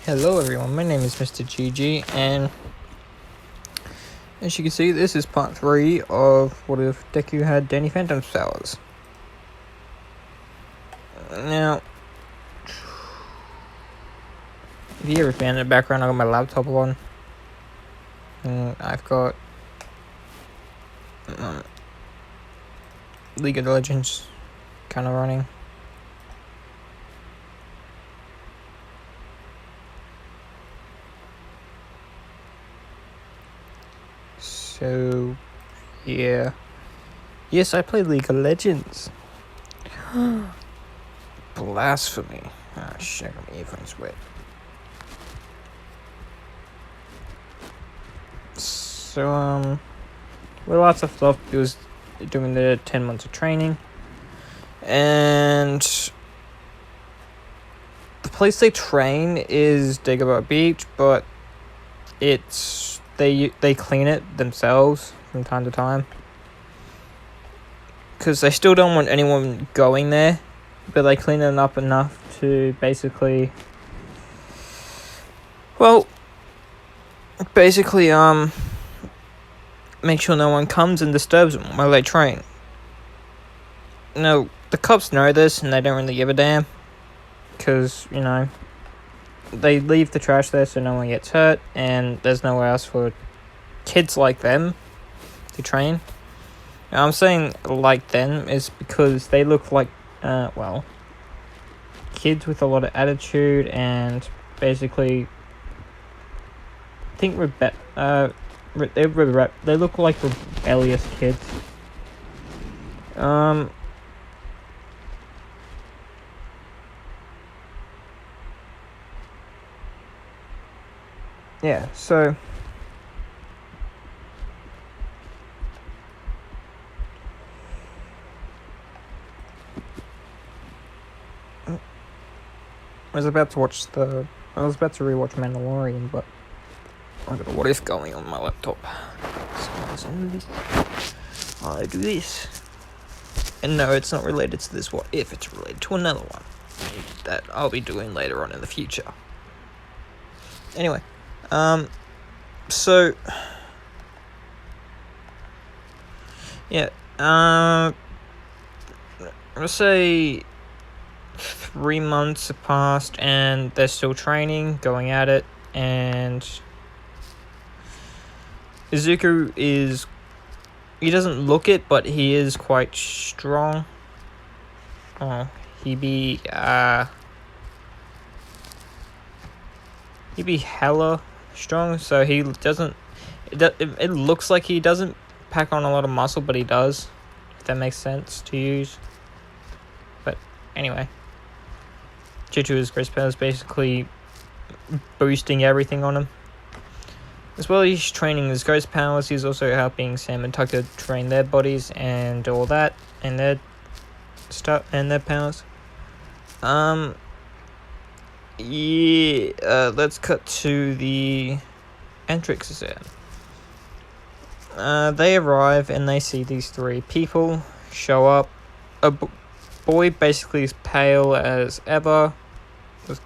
Hello everyone, my name is Mr. GG, and as you can see, this is part 3 of What If Deku Had Danny Phantom's powers. Now, if you ever found in the background, I got my laptop on, and I've got League of Legends kind of running. So, yeah. Yes, I play League of Legends. Blasphemy. Ah, shit, my earphones wet. So, well, lots of stuff. It was doing the 10 months of training. And the place they train is Dagobah Beach, but it's they clean it themselves from time to time, because they still don't want anyone going there, but they clean it up enough to basically make sure no one comes and disturbs them while they train. Now, the cops know this and they don't really give a damn, because, you know, they leave the trash there so no one gets hurt, and there's nowhere else for kids like them to train. Now, I'm saying like them is because they look like, kids with a lot of attitude, and basically, I think they look like rebellious kids. Yeah, so I was about to rewatch Mandalorian, but I got a What If going on my laptop. So I do this. And no, it's not related to this What If, it's related to another one that I'll be doing later on in the future. Anyway, so yeah, let's say 3 months have passed and they're still training, going at it, and Izuku he doesn't look it, but he is quite strong. He'd be hella strong, so he doesn't, it looks like he doesn't pack on a lot of muscle, but he does, if that makes sense to use. But anyway, due to his grace powers basically boosting everything on him. As well as he's training his ghost powers, he's also helping Sam and Tucker train their bodies and all that, and their stuff and their powers. Let's cut to the entrance exam. They arrive and they see these 3 people show up. A boy basically as pale as ever, with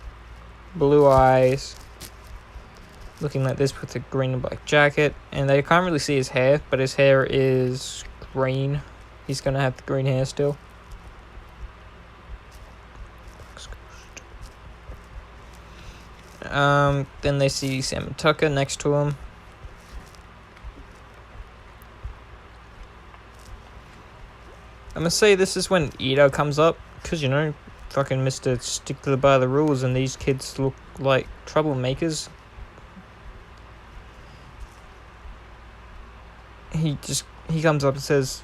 blue eyes, looking like this with a green and black jacket, and they can't really see his hair, but his hair is green. He's gonna have the green hair still. Then they see Sam and Tucker next to him. I'm gonna say this is when Ito comes up, because, you know, fucking Mr. Stickler by the rules, and these kids look like troublemakers. He comes up and says,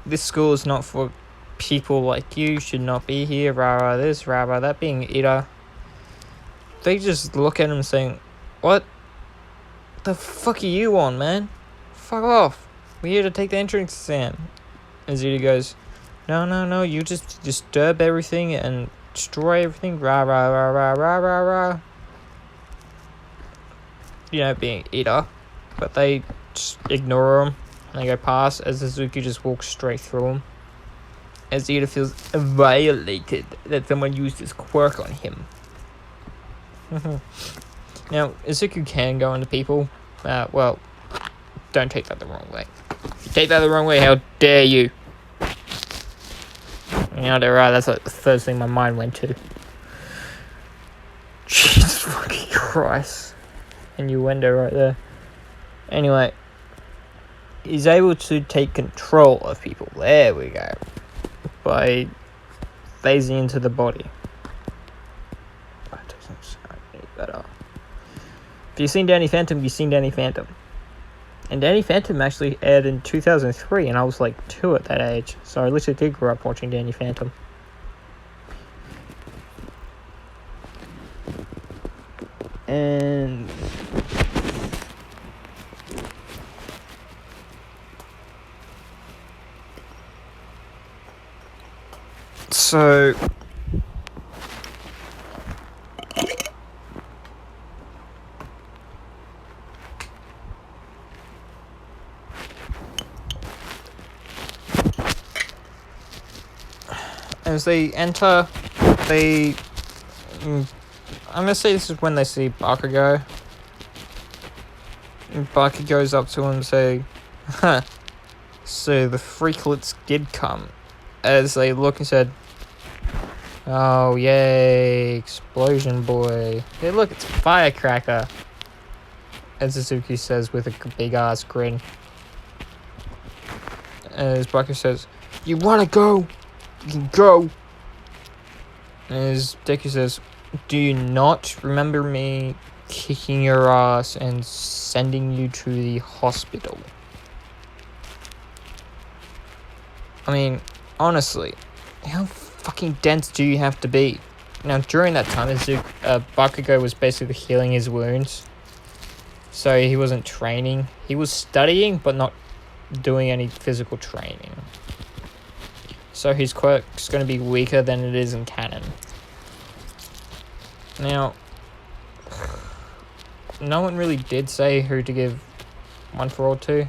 "This school is not for people like you, should not be here, rah rah this, rah rah that," being Ida. They just look at him saying, "What the fuck are you on, man? Fuck off. We're here to take the entrance exam." And Zeta goes, No, you just disturb everything and destroy everything, rah rah rah rah rah rah rah. You know, being Ida. But they just ignore him, and they go past as Suzuki just walks straight through him. As Ida feels violated that someone used his quirk on him. Now, Izuku can go into people. Well, don't take that the wrong way. If you take that the wrong way, how dare you? Yeah, they're right. That's like the first thing my mind went to. Jesus fucking Christ. Innuendo right there. Anyway, he's able to take control of people. There we go. By phasing into the body. That doesn't sound any better. If you've seen Danny Phantom, you've seen Danny Phantom. And Danny Phantom actually aired in 2003, and I was like 2 at that age. So I literally did grow up watching Danny Phantom. And so as they enter, I'm gonna say this is when they see Bakugo. And Bakugo goes up to him and say, "Huh, so the freaklets did come." As they look and said, "Oh, yay, explosion boy. Hey, look, it's a firecracker." As Suzuki says with a big-ass grin. As Bakugo says, "You wanna go? You can go." As Deku says, "Do you not remember me kicking your ass and sending you to the hospital?" I mean, honestly, how fucking dense do you have to be? Now, during that time, Bakugo was basically healing his wounds. So he wasn't training. He was studying, but not doing any physical training. So his quirk's going to be weaker than it is in canon. Now, no one really did say who to give One for All to.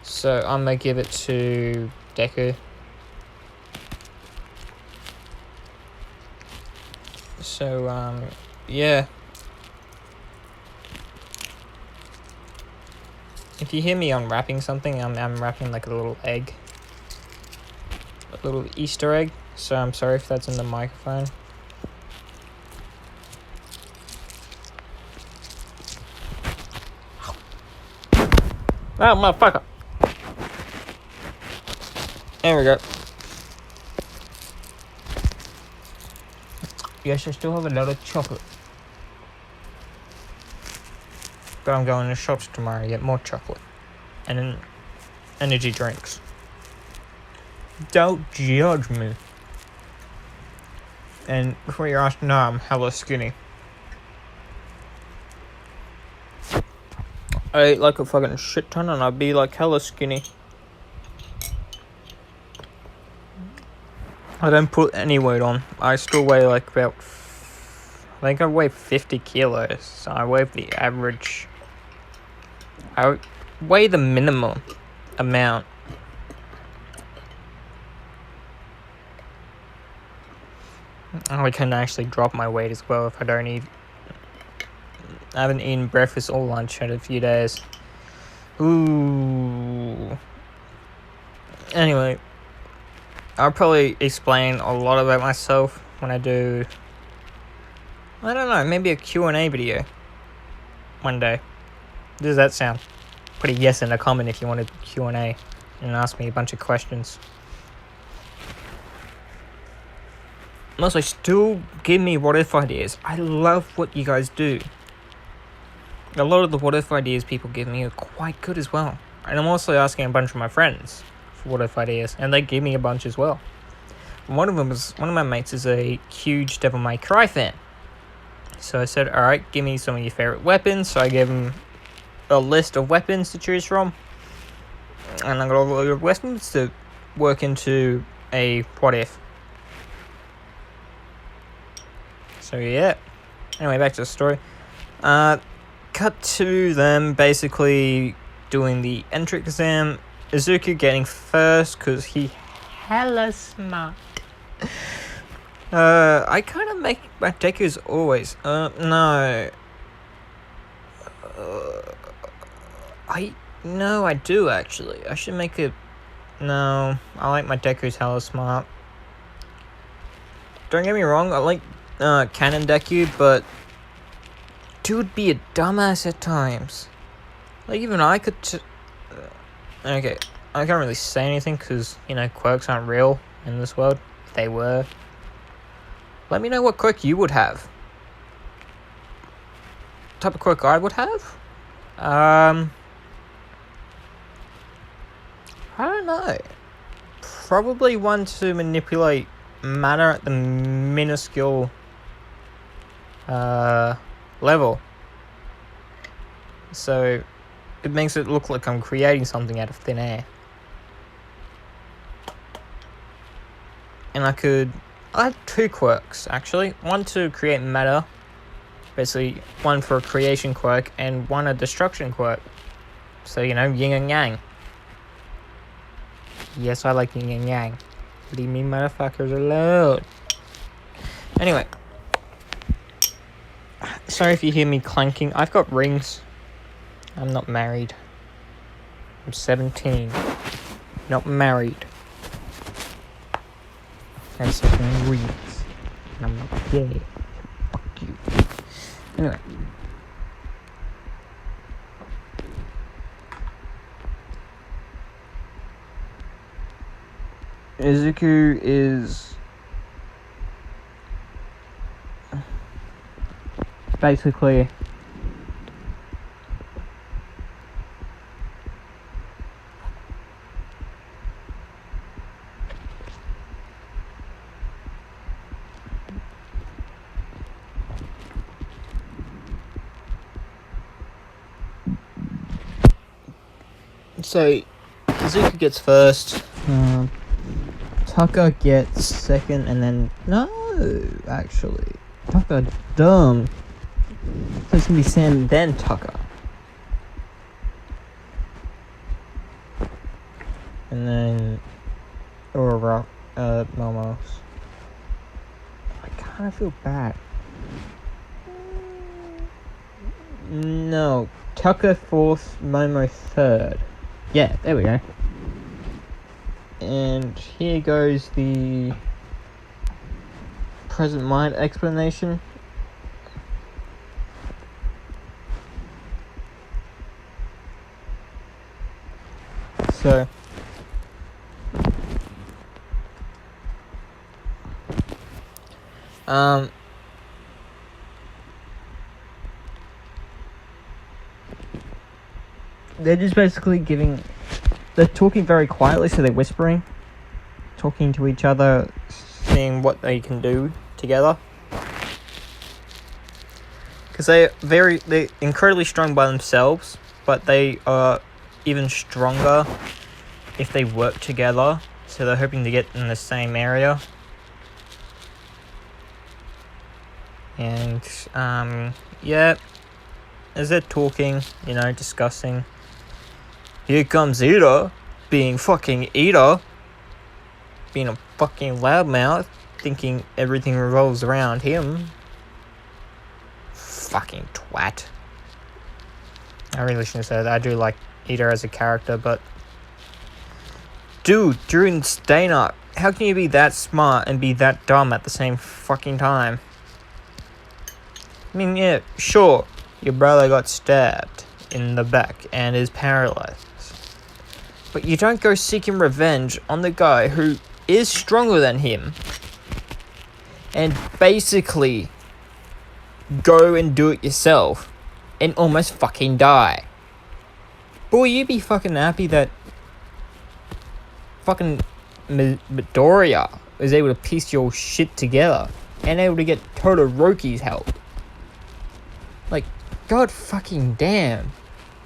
So I'm going to give it to Deku. So, yeah. If you hear me unwrapping something, I'm wrapping like a little egg. A little Easter egg. So I'm sorry if that's in the microphone. Oh, motherfucker. There we go. Yes, I still have a lot of chocolate. But I'm going to shops tomorrow to get more chocolate. And then energy drinks. Don't judge me. And before you're asked, no, I'm hella skinny. I eat like a fucking shit ton and I'd be like hella skinny. I don't put any weight on. I still weigh like about, I think I weigh 50 kilos. So I weigh the average, I weigh the minimum amount. I can actually drop my weight as well if I don't eat. I haven't eaten breakfast or lunch in a few days. Ooh. Anyway, I'll probably explain a lot about myself when I do, I don't know, maybe a Q&A video one day. Does that sound? Put a yes in the comment if you want a Q&A and ask me a bunch of questions. Also, still give me what if ideas. I love what you guys do. A lot of the what if ideas people give me are quite good as well. And I'm also asking a bunch of my friends for what if ideas, and they give me a bunch as well. One of my mates is a huge Devil May Cry fan. So I said, alright, give me some of your favorite weapons. So I gave him a list of weapons to choose from. And I got a lot of weapons to work into a what if. So yeah. Anyway, back to the story. Cut to them basically doing the entry exam. Izuku getting first because he hella smart. I kind of make my Deku's always. No. No, I do actually. I should make it. No, I like my Deku's hella smart. Don't get me wrong, I like Canon Deku, but dude be a dumbass at times. Like, even I could. Okay, I can't really say anything because, you know, quirks aren't real in this world. If they were. Let me know what quirk you would have. Type of quirk I would have? I don't know. Probably one to manipulate matter at the minuscule level. So it makes it look like I'm creating something out of thin air. And I have two quirks actually. One to create matter. Basically, one for a creation quirk and one a destruction quirk. So, you know, yin and yang. Yes, I like yin and yang. Leave me motherfuckers alone. Anyway. Sorry if you hear me clanking. I've got rings. I'm not married. I'm 17. Not married. I have some rings. And I'm not gay. Fuck you. Anyway. Izuku is basically so Izuku gets first. Tucker gets second, and then no, actually, Tucker dumb. So it's gonna be Sam then Tucker, and then Momos. I kind of feel bad. No, Tucker fourth, Momo third. Yeah, there we go. And here goes the present mind explanation. So, they're just basically they're talking very quietly, so they're whispering, talking to each other, seeing what they can do together. Because they're incredibly strong by themselves, but they are even stronger if they work together. So they're hoping to get in the same area. And, yeah, as they're talking, you know, discussing, here comes Ida, being fucking Ida, being a fucking loudmouth, thinking everything revolves around him. Fucking twat. I really shouldn't say that. I do like Ida as a character, but dude, during Stayner, how can you be that smart and be that dumb at the same fucking time? I mean, yeah, sure, your brother got stabbed in the back and is paralyzed. But you don't go seeking revenge on the guy who is stronger than him and basically go and do it yourself and almost fucking die. Boy, you'd be fucking happy that fucking Midoriya was able to piece your shit together and able to get Todoroki's help. Like, god fucking damn.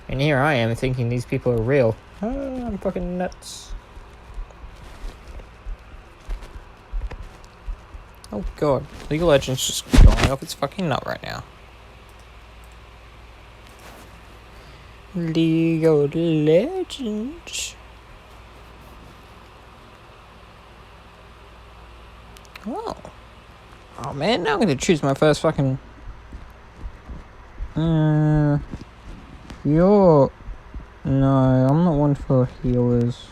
And here I am thinking these people are real. I'm fucking nuts. Oh god, League of Legends just going off its fucking nut right now. League of Legends. Oh. Oh man, now I'm gonna choose my first fucking You're... No, I'm not one for healers.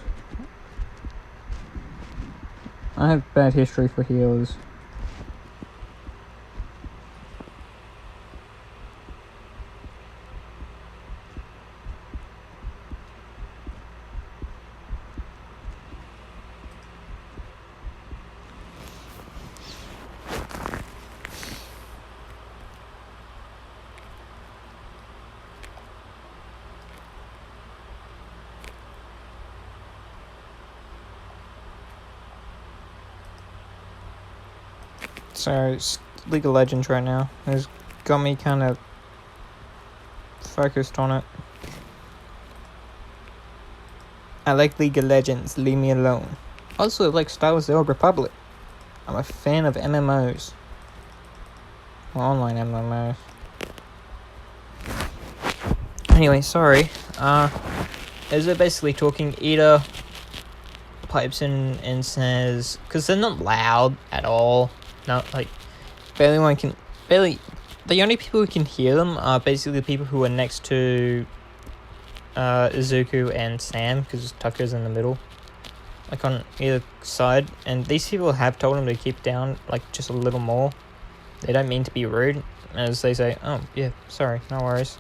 I have bad history for healers. So, it's League of Legends right now. It's got me kind of focused on it. I like League of Legends, leave me alone. Also, I like Star Wars The Old Republic. I'm a fan of MMOs. Well, online MMOs. Anyway, sorry. Is it basically talking Ida pipes in and says, because they're not loud at all. No, like, the only people who can hear them are basically the people who are next to Izuku and Sam, because Tucker's in the middle, like on either side, and these people have told him to keep down, like, just a little more. They don't mean to be rude, as they say, oh, yeah, sorry, no worries.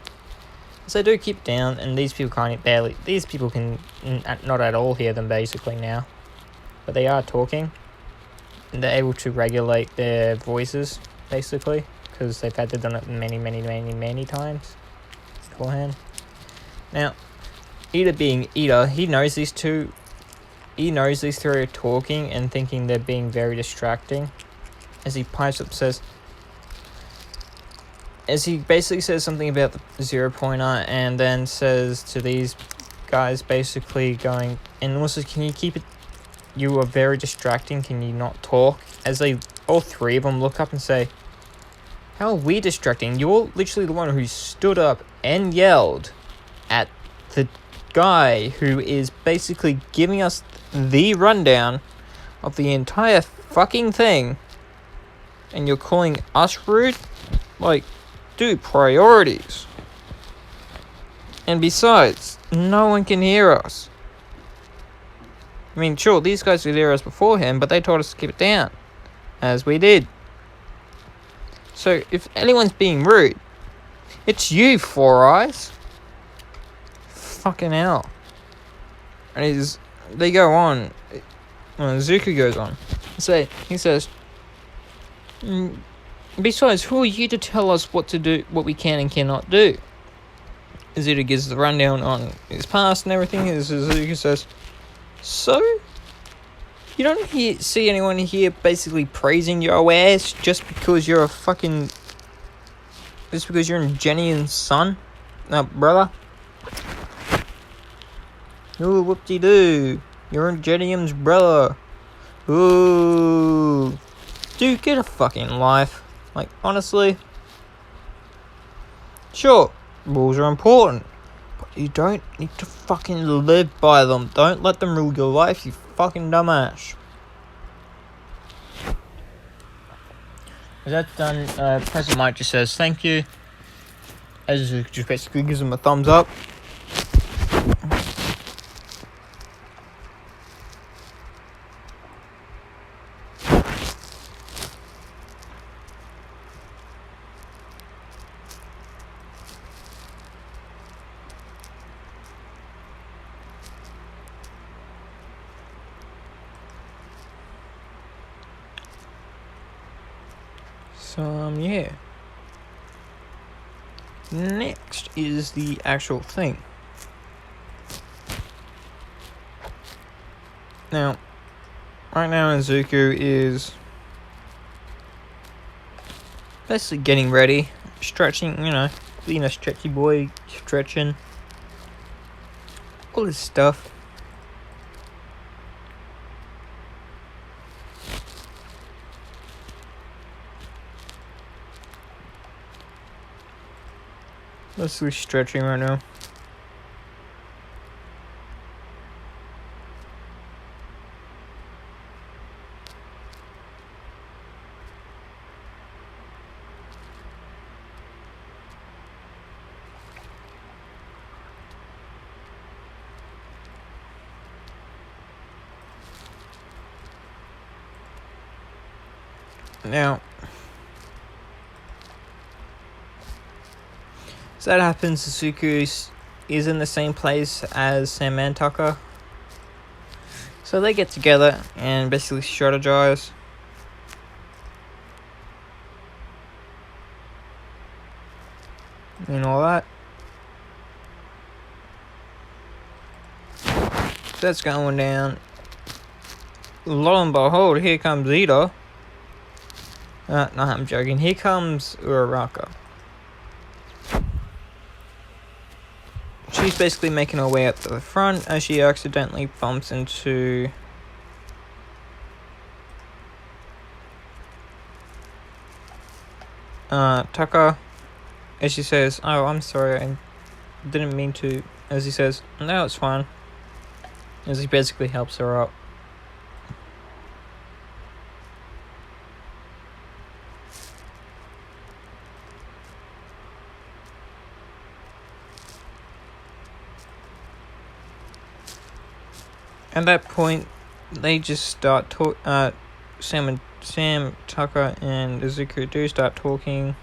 So they do keep down, and these people these people can not at all hear them, basically, now. But they are talking, and they're able to regulate their voices, basically, because they've had to done it many times beforehand. Now, Ida being Ida, he knows these two are talking and thinking they're being very distracting. As he pipes up, as he basically says something about the 0 pointer, and then says to these guys basically going, and also, can you keep it, you are very distracting, can you not talk? As all three of them look up and say, how are we distracting? You're literally the one who stood up and yelled at the guy who is basically giving us the rundown of the entire fucking thing, and you're calling us rude? Like, dude, priorities. And besides, no one can hear us. I mean, sure, these guys could hear us beforehand, but they told us to keep it down, as we did. So, if anyone's being rude, it's you, Four Eyes. Fucking hell. And they go on, Zuko goes on, he says, besides, who are you to tell us what to do, what we can and cannot do? Zuko gives the rundown on his past and everything. Zuko says, so? You don't see anyone here basically praising your ass just because you're in Jenny son? Brother? Ooh, whoop-de-doo. You're in Jenny's brother. Ooh. Dude, get a fucking life. Like, honestly. Sure, rules are important, but you don't need to fucking live by them. Don't let them rule your life, you fucking dumbass. As that's done, President Mike just says thank you. As just basically gives him a thumbs up. So, yeah. Next is the actual thing. Now, right now Izuku is basically getting ready, stretching, being a stretchy boy, stretching, all this stuff. Basically stretching right now. Now, so that happens, Suzuki is in the same place as Sam and Tucker. So they get together and basically strategize. And all that. So that's going down. Lo and behold, here comes Ida. No, I'm joking. Here comes Uraraka. She's basically making her way up to the front as she accidentally bumps into Tucker. As she says, "Oh, I'm sorry, I didn't mean to." As he says, "No, it's fine." As he basically helps her up. At that point, they just start Sam, Tucker, and Izuku do start talking.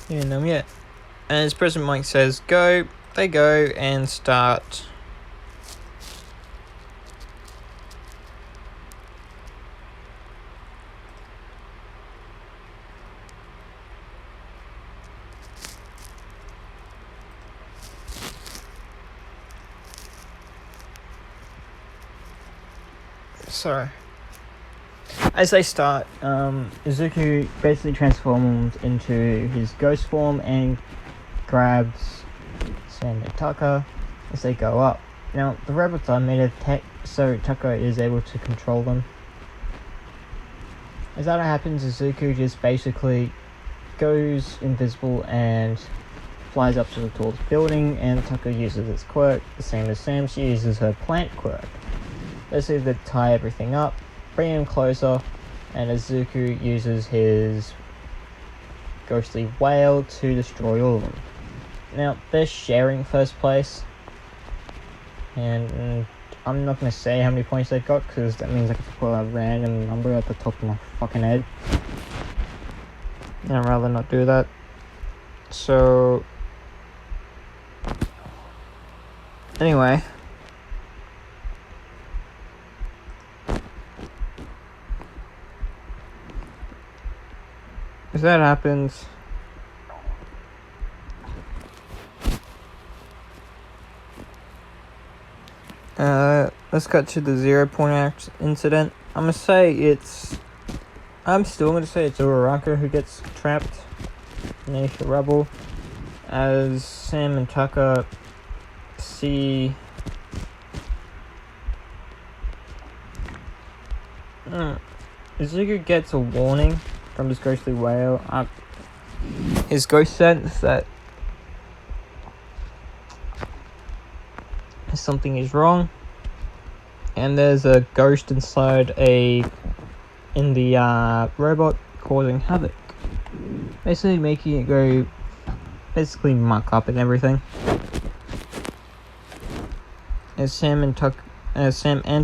And yeah. And as President Mike says, go, they go and start as they start, Izuku basically transforms into his ghost form and grabs Sam and Tucker as they go up. Now, the robots are made of tech, so Tucker is able to control them. As that happens, Izuku just basically goes invisible and flies up to the tallest building, and Tucker uses its quirk, the same as Sam. She uses her plant quirk. Basically, they tie everything up, bring him closer, and Izuku uses his ghostly whale to destroy all of them. Now, they're sharing first place, and I'm not going to say how many points they've got, because that means I can put a random number at the top of my fucking head. And I'd rather not do that. So, anyway. If that happens, let's cut to the 0 point incident. I'm still gonna say it's Uraraka who gets trapped beneath the rubble as Sam and Tucker see Izuku gets a warning from his ghostly whale. His ghost sense that something is wrong, and there's a ghost inside the robot causing havoc, basically making it go muck up and everything. As Sam and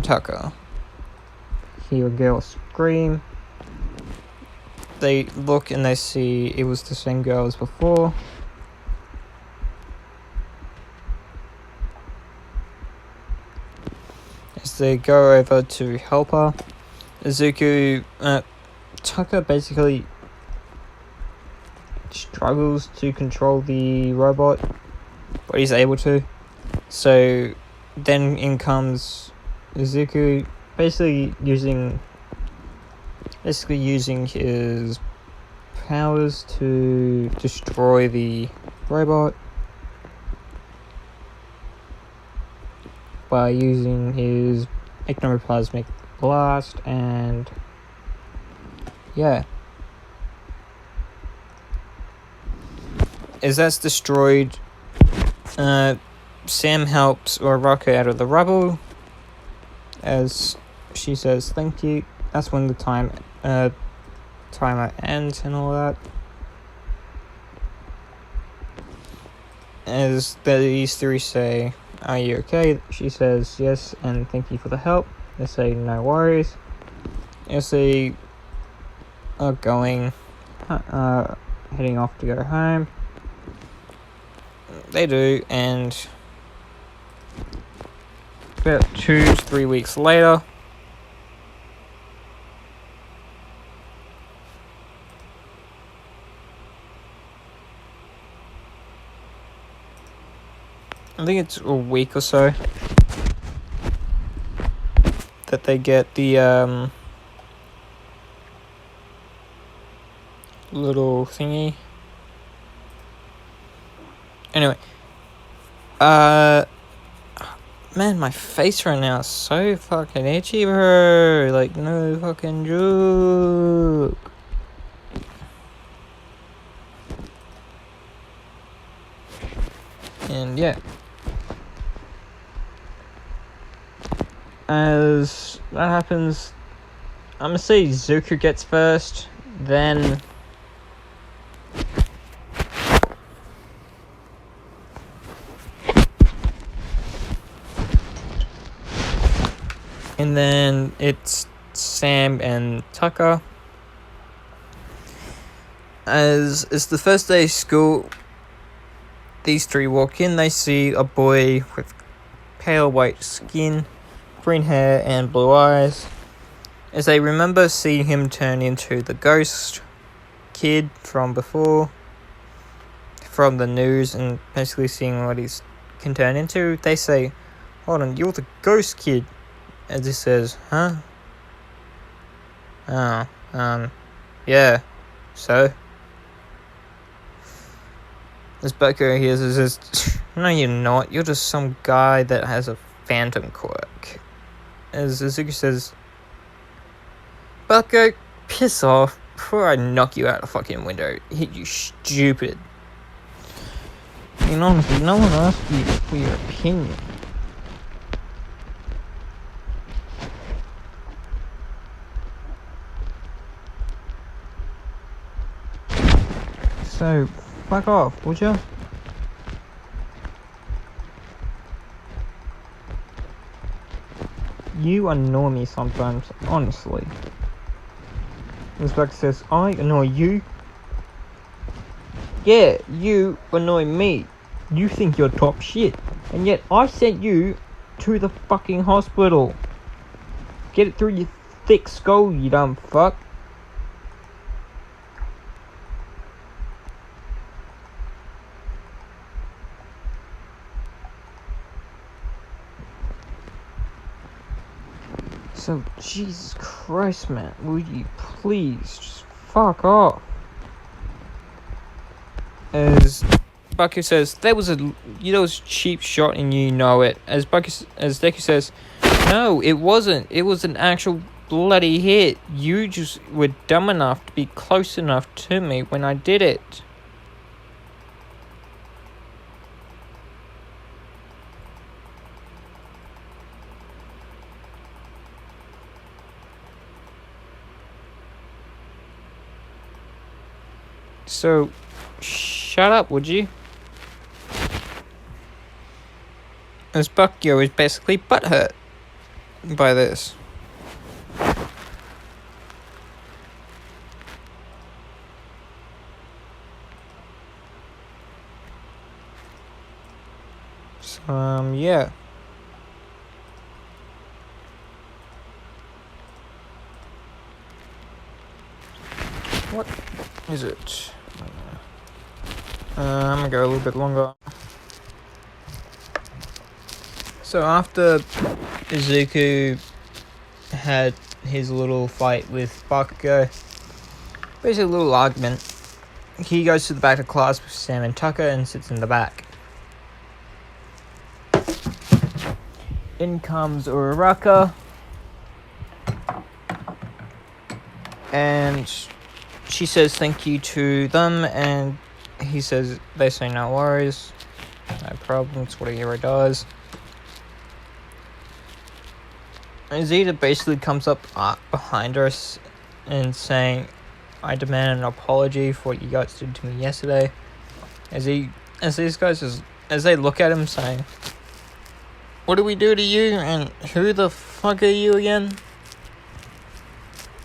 Tucker hear a girl scream, they look and they see it was the same girl as before. As they go over to help her, Tucker basically struggles to control the robot, but he's able to. So then in comes Izuku, basically using his powers to destroy the robot by using his ectoplasmic blast, and yeah. As that's destroyed, Sam helps Uraraka out of the rubble as she says thank you. That's when the timer ends and all that. As these three say, "Are you okay?" She says, "Yes, and thank you for the help." They say, "No worries." As they are going, heading off to go home, they do, and about 2-3 weeks later, I think it's a week or so, that they get the little thingy. Anyway, man, my face right now is so fucking itchy, bro. Like, no fucking joke. And yeah. As that happens, I'm gonna say Zuko gets first, then it's Sam and Tucker. As it's the first day of school, these three walk in. They see a boy with pale white skin, green hair, and blue eyes. As they remember seeing him turn into the ghost kid from before, from the news, and basically seeing what he can turn into, they say, "Hold on, you're the ghost kid." As he says, "Huh? Oh, yeah, so?" As Bucko hears is "No, you're not. You're just some guy that has a phantom quirk." As Izuku says, "Bucko, piss off before I knock you out a fucking window. Hit you stupid." Honestly, no one asked you for your opinion. So, fuck off, would ya? You annoy me sometimes, honestly. This Buck says, "I annoy you?" "Yeah, you annoy me. You think you're top shit, and yet I sent you to the fucking hospital. Get it through your thick skull, you dumb fuck." So, Jesus Christ, man, would you please just fuck off? As Bucky says, there was a cheap shot and you know it. As Deku says, "No, it wasn't. It was an actual bloody hit. You just were dumb enough to be close enough to me when I did it." So, shut up, would you? As Buckyo is basically butthurt by this. So, yeah. What is it? I'm gonna go a little bit longer. So after Izuku had his little fight with Bakugo, basically a little argument, he goes to the back of class with Sam and Tucker and sits in the back. In comes Uraraka, and she says thank you to them, and they say no worries, no problem, it's what a hero does. And Zeta basically comes up behind us and saying, "I demand an apology for what you guys did to me yesterday." As these guys is as they look at him saying, "What do we do to you? And who the fuck are you again?"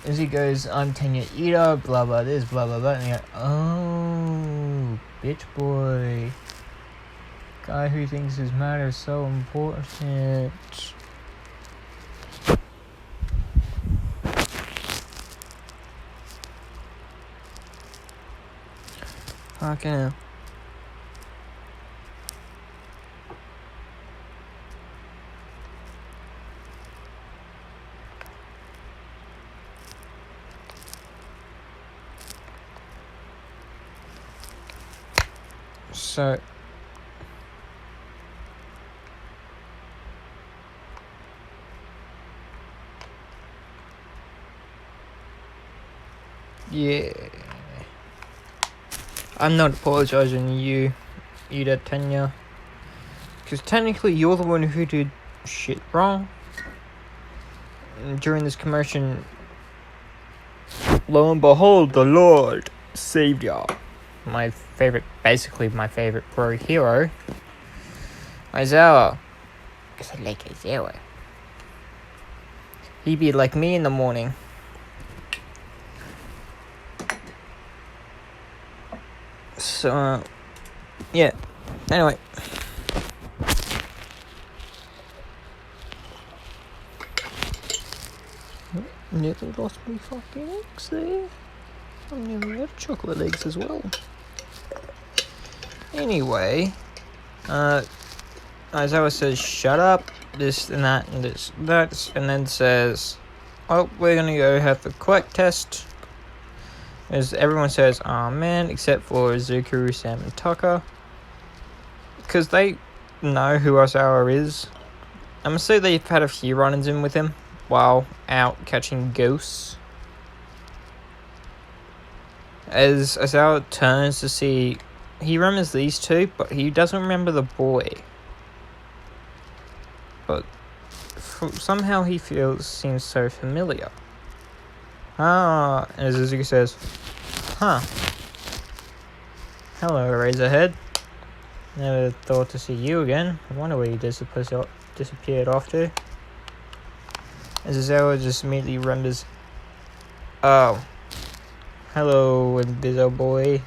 As he goes, "I'm tenure eater, blah blah this, blah blah blah." And you go, "Oh, bitch boy. Guy who thinks his matter is so important." Fucking hell. So yeah, I'm not apologizing to you, Ida Tanya, because technically you're the one who did shit wrong. And during this commotion, lo and behold, the Lord saved y'all. Basically my favorite pro hero, Aizawa. Because I like Aizawa. He'd be like me in the morning. So, yeah. Anyway. Nearly lost me fucking eggs there. I never had chocolate eggs as well. Anyway, Aizawa says, "Shut up," this and that and this and that, and then says, "Oh, we're gonna go have the Quirk test." As everyone says, "Oh man," except for Zuko, Sam, and Tucker, because they know who Aizawa is. I'm assuming they've had a few run-ins in with him while out catching ghosts. As Aizawa turns to see, he remembers these two, but he doesn't remember the boy. But somehow he seems so familiar. And as Zuko says, "Huh. Hello, Razorhead. Never thought to see you again. I wonder where you disappeared off to." As Aizawa just immediately renders, "Oh. Hello, Invisible Boy.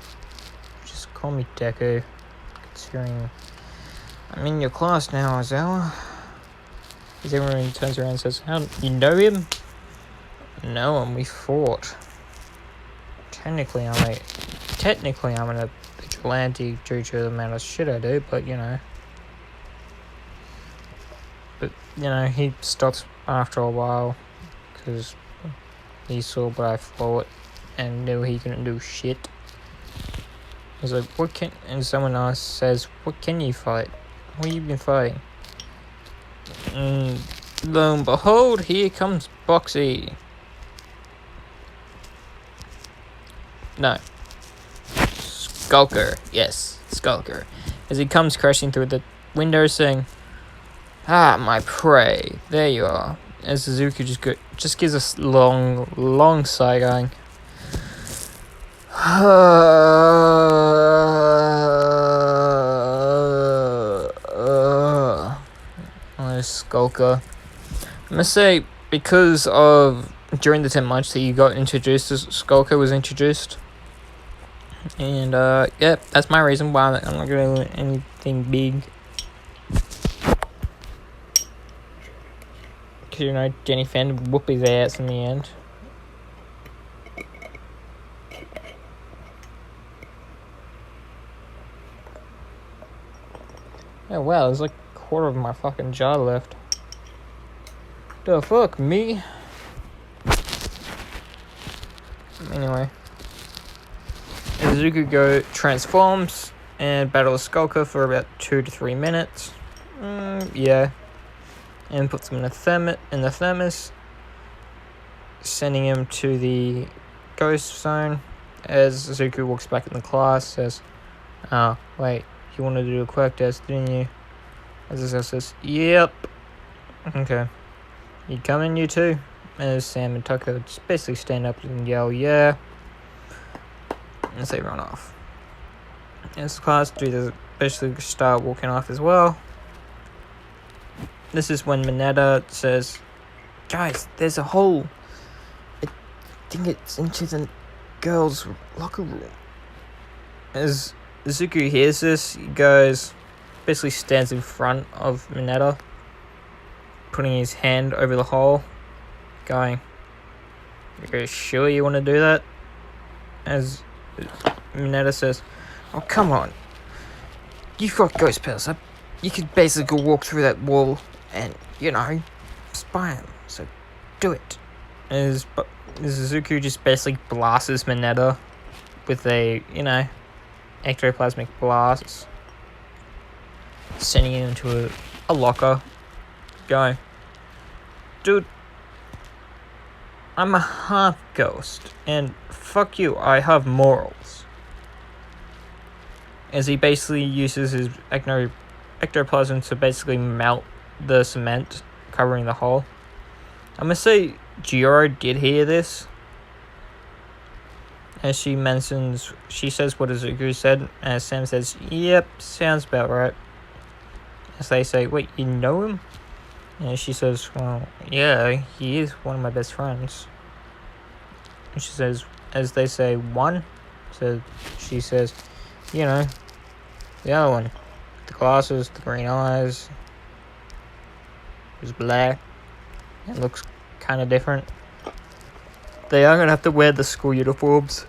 Just call me Deku. Considering I'm in your class now, Aizawa." As everyone turns around and says, "How, you know him?" "No, and we fought. Technically, I'm a vigilante due to the amount of shit I do, but you know." But, you know, he stops after a while because he saw what I fought and knew he couldn't do shit. He's like, and someone else says, "What can you fight? What have you been fighting?" And lo and behold, here comes Boxy. No. Skulker. Yes, Skulker. As he comes crashing through the window saying, "Ah, my prey. There you are." As Suzuki just gives a long sigh going, Skulker. I must say, because of during the 10 months that you got introduced, Skulker was introduced. And yeah, that's my reason why I'm not gonna do anything big. Because, you know, Jenny Fan whoop his ass in the end. Oh wow, there's like a quarter of my fucking jaw left. The fuck, me? Anyway. Zuko transforms and battles Skulker for about 2 to 3 minutes. Yeah. And puts him in the thermos, sending him to the ghost zone. As Zuko walks back in the class, says, "Oh, wait, you wanted to do a Quirk test, didn't you?" As Zuko says, "Yep." "Okay. You coming, you two?" As Sam and Tucker just basically stand up and yell, "Yeah," as they run off. As the class do the basically start walking off as well. This is when Mineta says, "Guys, there's a hole. I think it's into the girls' locker room." As Zuko hears this, he basically stands in front of Mineta, putting his hand over the hole, going, "You're sure you want to do that?" As Mineta says, "Oh, come on. You've got ghost powers. You could basically walk through that wall and, spy him. So do it." As Zuko just basically blasts Mineta with a, ectoplasmic blast, sending him into a locker, going, "Dude, I'm a half ghost, and fuck you, I have morals." As he basically uses his ectoplasm to basically melt the cement covering the hole. I'm gonna say Jiro did hear this. As she says what Izuku said, and Sam says, "Yep, sounds about right." As they say, "Wait, you know him?" And she says, "Well, yeah, he is one of my best friends." And she says, as they say, "One?" So she says, the other one. The glasses, the green eyes. It was black. It looks kind of different. They are going to have to wear the school uniforms.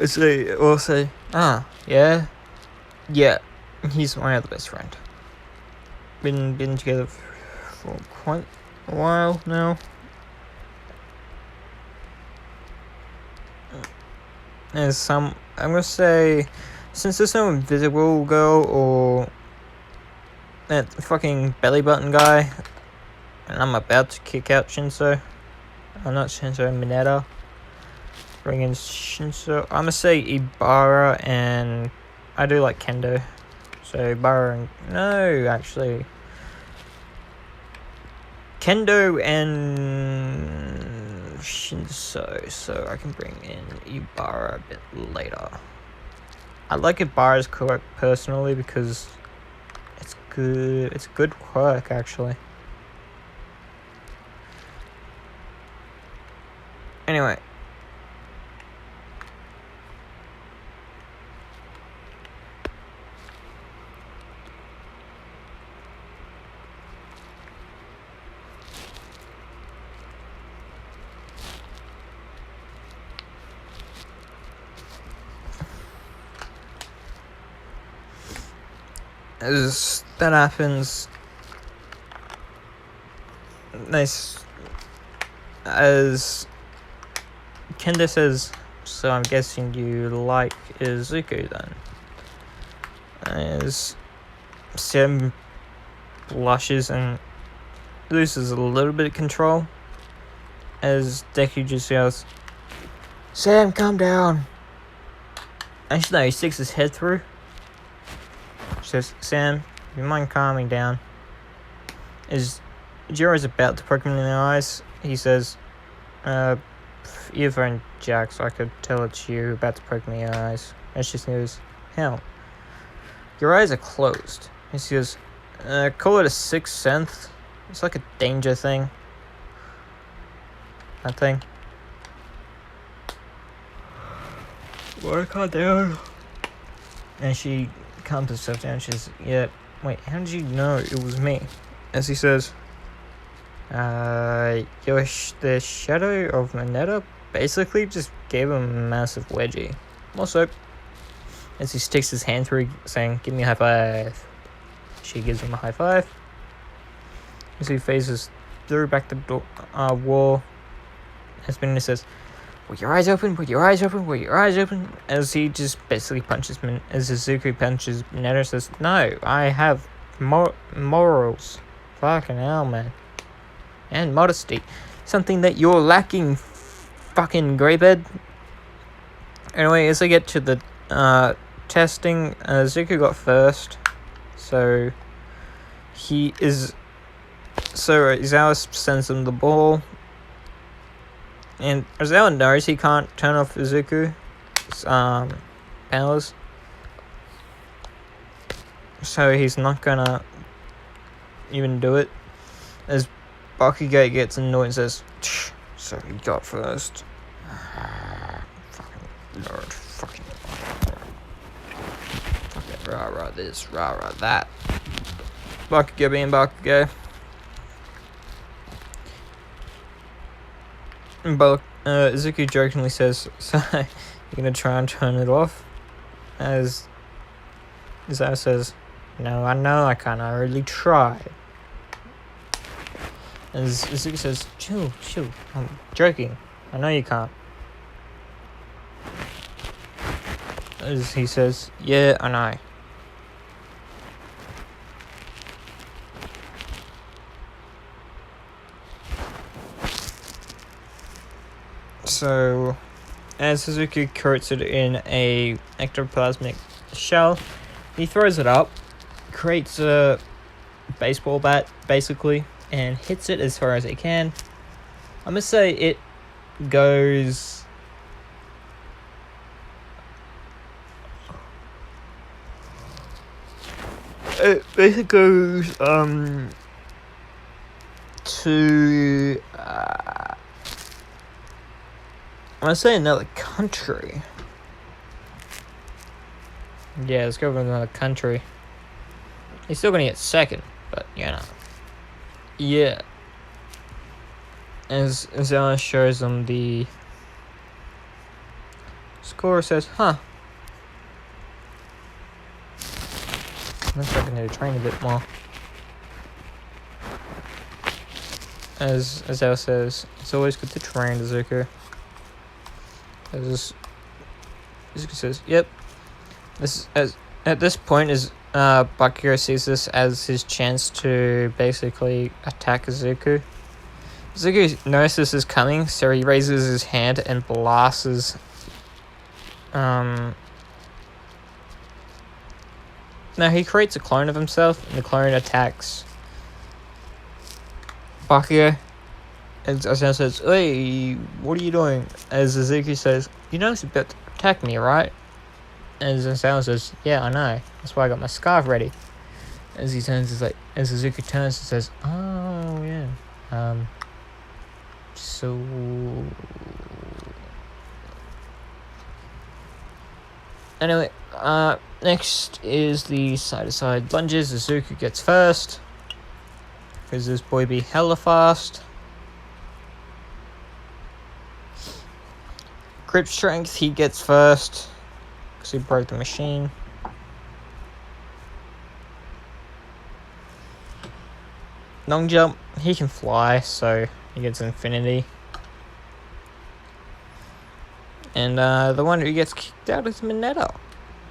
So they all say, yeah, he's my other best friend. Been together for quite a while now. I'm gonna say, since there's no invisible girl or that fucking belly button guy, and I'm about to kick out Shinso. I'm not Shinso, Mineta. Bring in Shinso. I'm gonna say Ibara, and I do like Kendo. So Ibara actually. Kendo and Shinso, so I can bring in Ibara a bit later. I like Ibara's quirk personally because it's good. It's a good quirk actually. Anyway. As that happens, as Kenda says, "So I'm guessing you like Izuku then?" As Sam blushes and loses a little bit of control, as Deku just yells, "Sam, calm down." Actually, no, he sticks his head through. She says, "Sam, you mind calming down?" As Jiro's about to poke him in the eyes, he says, "Earphone Jack, so I could tell it's you about to poke me in the eyes." And she goes, "Hell, your eyes are closed." And she goes, "Call it a sixth sense. It's like a danger thing." That thing. Work on down. And she calms herself down. She says, "Yeah, wait, how did you know it was me?" As he says, the shadow of Mineta basically just gave him a massive wedgie." Also, as he sticks his hand through, saying, "Give me a high five." She gives him a high five. As he faces through back the door, wall, as Mineta says, "With your eyes open, with your eyes open, with your eyes open." As he just basically punches as Izuku punches Mineta, says, "No, I have morals. Fucking hell, man. And modesty. Something that you're lacking, fucking greybeard." Anyway, as I get to the testing, Zuko got first. So Izawa sends him the ball. And Izawa knows he can't turn off Izuku's powers. so he's not gonna even do it. As Bakugo gets annoyed and says, "So he got first. Fucking Lord, fucking rah this, rah that." Bakugo being Bakugo. But Izuku jokingly says, "So you're gonna try and turn it off?" As Zao says, "No, I know I can't. I really try." As Izuku says, chill, I'm joking. I know you can't." As he says, "Yeah, I know." So, as Suzuki coats it in a ectoplasmic shell, he throws it up, creates a baseball bat, basically, and hits it as far as he can. I'm gonna say it goes... It basically goes, to... I'm gonna say another country. Yeah, let's go with another country. He's still gonna get second, but you know. Yeah. As Ella shows him the score, says, "Huh. Looks like I need to train a bit more." As Ella says, "It's always good to train, Izuku." As Izuku says, "Yep." At this point, Bakugo sees this as his chance to basically attack Izuku. Izuku notices this coming, so he raises his hand and blasts. No, he creates a clone of himself, and the clone attacks Bakugo. And Asano says, "Hey, what are you doing?" As Izuku says, "You know he's about to attack me, right?" As Asano says, "Yeah, I know. That's why I got my scarf ready." As he turns, as Izuku turns and says, "Oh, yeah. So..." Anyway, next is the side-to-side lunges. Izuku gets first, because this boy be hella fast. Grip strength, he gets first, because he broke the machine. Long jump, he can fly, so he gets infinity. And the one who gets kicked out is Mineta.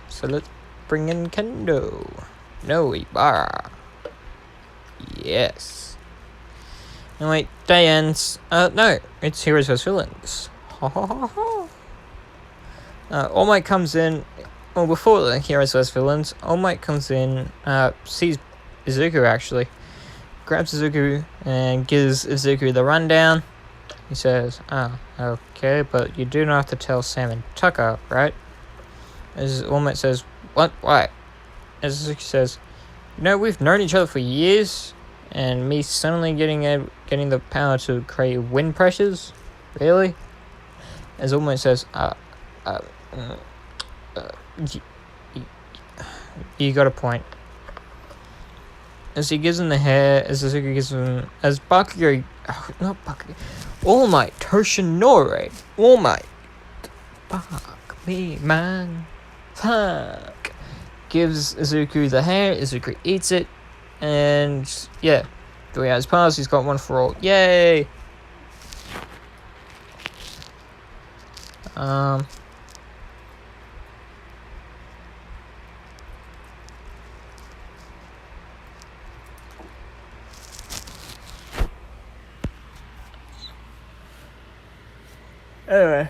So let's bring in Kendo. No, Ibarra. Yes. Anyway, day ends. No, it's Heroes vs Villains. Ha ha ha ha. All Might comes in. Well, before the Heroes vs Villains, All Might comes in, sees Izuku actually, grabs Izuku and gives Izuku the rundown. He says, "Oh, okay, but you do not have to tell Sam and Tucker, right?" As All Might says, "What? Why?" As Izuku says, "You know, we've known each other for years, and me suddenly getting the power to create wind pressures? Really?" As All Might says, you got a point." As he gives him the hair, as Izuku gives him, as Bakugo, not Bakugo, All Might, Toshinori, All Might, fuck me, man, fuck, gives Izuku the hair. Izuku eats it, and yeah, 3 hours pass, he's got one for all, yay! Anyway.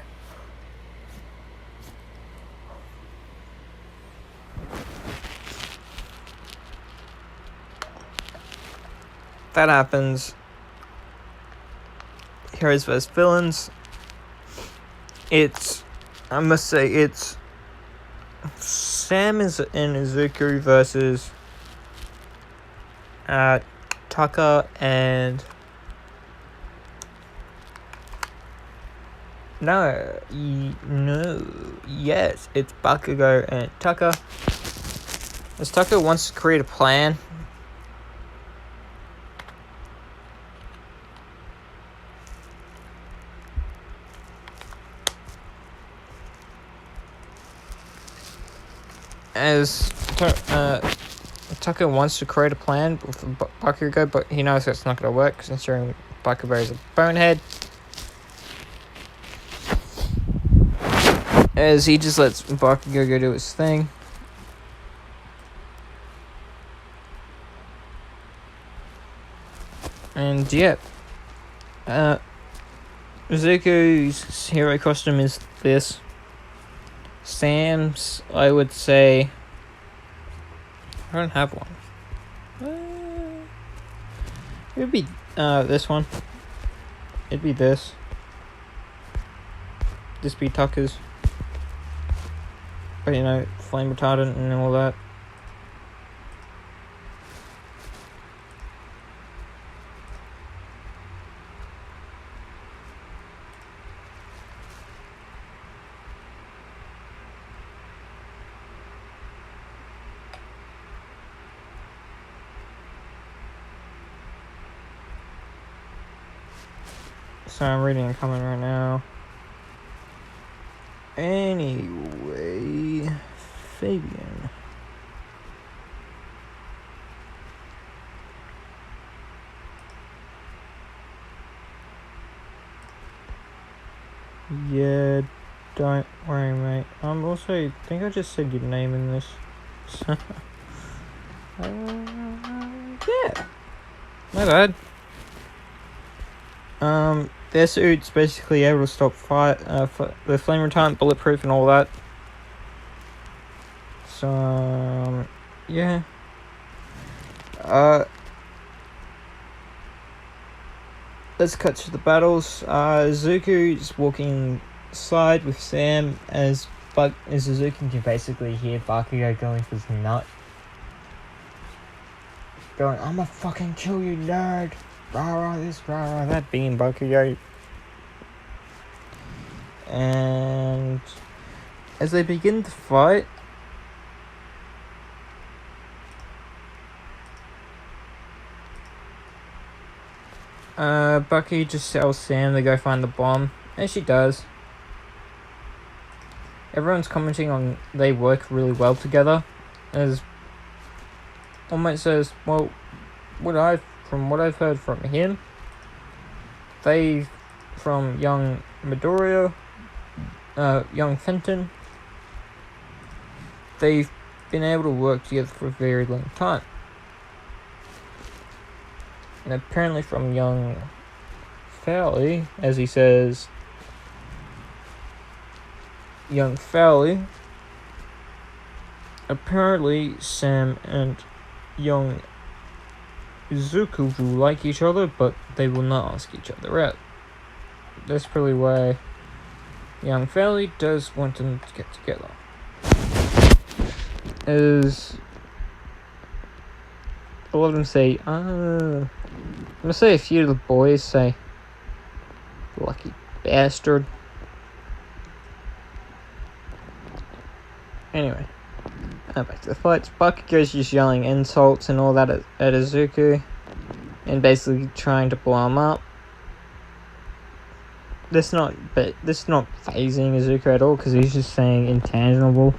That happens. Heroes vs Villains. I must say, it's Sam and Izuku versus Tucker and... No, yes, it's Bakugo and Tucker. As Tucker wants to create a plan. As Tucker wants to create a plan with Bakugo, but he knows that's not going to work considering Bakugo is a bonehead. As he just lets Bakugo go do his thing. And yeah, Zuko's hero costume is this. Sam's, I would say, I don't have one. It would be this one. It'd be this. This be Tucker's. But you know, flame retardant and all that. So I'm reading a comment right now. Anyway, Fabian. Yeah, don't worry, mate. Also, I think I just said your name in this. Yeah. My bad. Their suit's basically able to stop fire, the flame retardant, bulletproof, and all that. So, yeah. Let's cut to the battles. Zuko's walking side with Sam as Zuko can basically hear Bakugo going for his nut. Going, I'ma fucking kill you, nerd! Rah this, rah that, being Bakugo. And as they begin to fight, Bucky just tells Sam to go find the bomb, and she does. Everyone's commenting on they work really well together, as one mate says, well, from what I've heard from him, from young Midoriya, young Fenton, they've been able to work together for a very long time. And apparently from young Fowley, as he says, young Fowley, apparently Sam and young Zuko will like each other, but they will not ask each other out. That's probably why young Fowley does want them to get together. As a lot of them say, I'm gonna say a few of the boys say, lucky bastard. Anyway, back to the fights. Bakugo's just yelling insults and all that at Izuku, and basically trying to blow him up. This not phasing Izuku at all, because he's just saying intangible.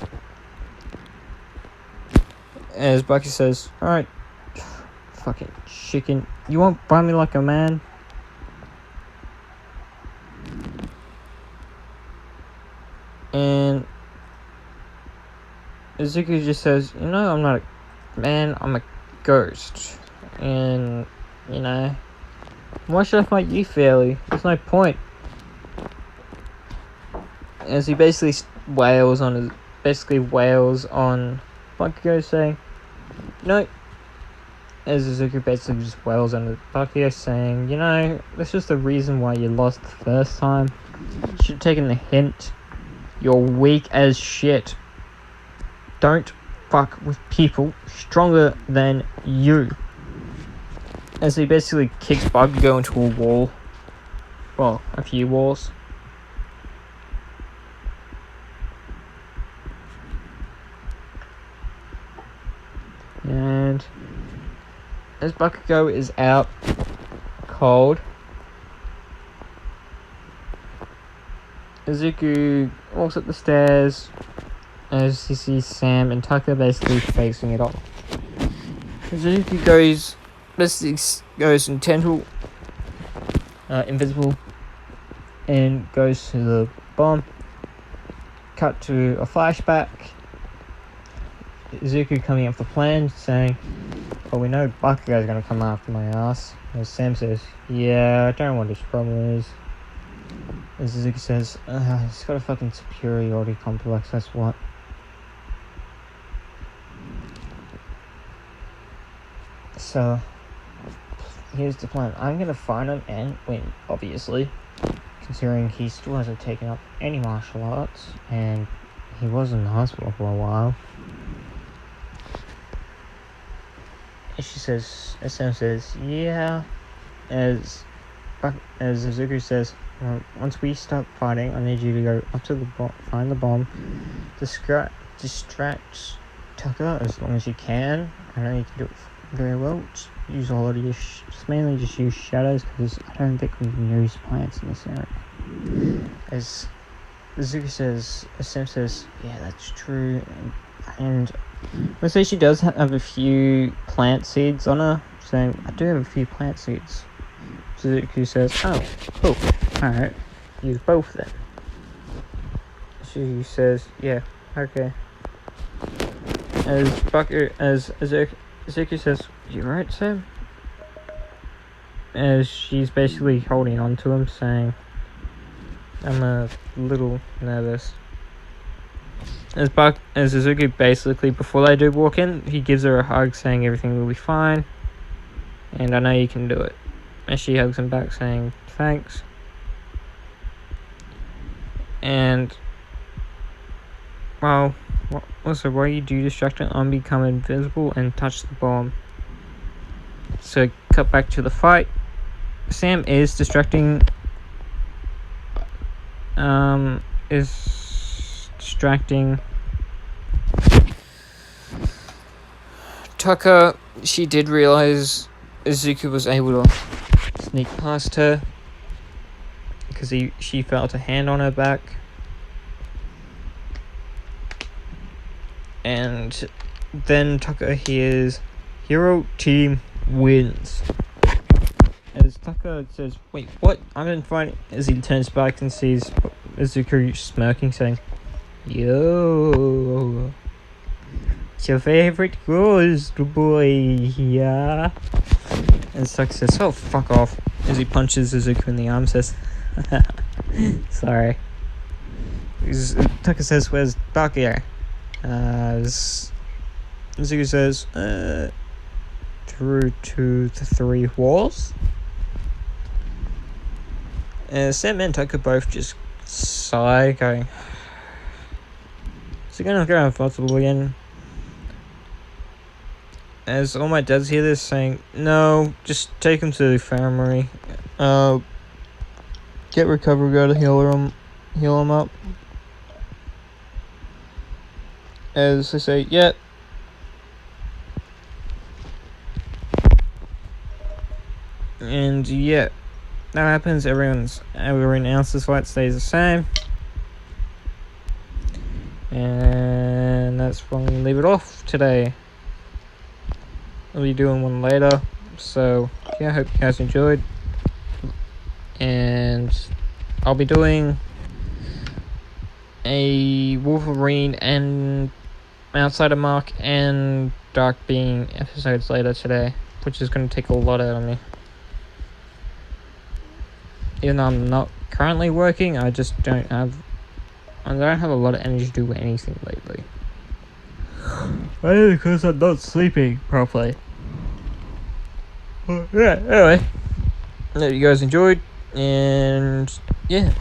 As Bucky says, alright, fucking chicken, you won't buy me like a man? And Izuku just says, you know, I'm not a man, I'm a ghost. And, you know, why should I fight you fairly? There's no point. As he basically wails on Bakugo, saying, no. As Izuku basically just wails on Bakugo, saying, you know, this is the reason why you lost the first time. You should have taken the hint. You're weak as shit. Don't fuck with people stronger than you. as he basically kicks Bakugo into a wall. Well, a few walls. And as Bakugo is out cold, Izuku walks up the stairs as he sees Sam and Tucker basically facing it off. Izuku goes invisible, and goes to the bomb. Cut to a flashback. Izuku coming up with a plan, saying, "Oh, we know Bakugo's gonna come after my ass." As Sam says, "Yeah, I don't know what his problem is." As Izuku says, "He's got a fucking superiority complex, that's what." So, here's the plan. I'm gonna find him and win, obviously, considering he still hasn't taken up any martial arts, and he was in the hospital for a while. As Sam says, "Yeah," as Izuku says, "Well, once we stop fighting, I need you to go up to the find the bomb, distract Tucker as long as you can. I know you can do it very well. Just use all of your mainly just use shadows, because I don't think we can use plants in this area." As Sam says, "Yeah, that's true," and let's say she does have a few plant seeds on her, saying, "I do have a few plant seeds." Suzuki says, "Oh, cool. Alright, use both then." She says, "Yeah, okay." As Izuku says, "You right, Sam?" As she's basically holding on to him, saying, "I'm a little nervous." As Izuku basically, before they do walk in, he gives her a hug, saying everything will be fine, and I know you can do it. And she hugs him back, saying thanks. And, well, also, while you do distract him, I'm become invisible and touch the bomb. So, cut back to the fight. Sam is distracting Tucker. She did realize Izuku was able to sneak past her because she felt a hand on her back, and then Tucker hears "Hero Team wins." As Tucker says, "Wait, what? I'm in fighting." As he turns back and sees Izuku smirking, saying, "Yo, it's your favorite ghost boy here." And Tucker says, "Oh, fuck off." As he punches Izuku in the arm, says, "Sorry." Tucker says, "Where's Bakugo?" As Izuku says, "Through to the 3 walls." Sam and Tucker both just sigh, going, "Is he gonna go uncomfortable again?" As All Might does hear this, saying, "No, just take him to the infirmary. Get recovery, go to heal him up." As they say, "Yep." And yeah, that happens. Everyone else's fight stays the same, and that's where I'm gonna leave it off today. I'll be doing one later, so yeah, I hope you guys enjoyed, and I'll be doing a Wolverine and Outsider Mark and Dark Being episodes later today, which is going to take a lot out of me. Even though I'm not currently working, I don't have a lot of energy to do anything lately. Maybe because I'm not sleeping properly. But yeah, anyway, I hope you guys enjoyed, and yeah.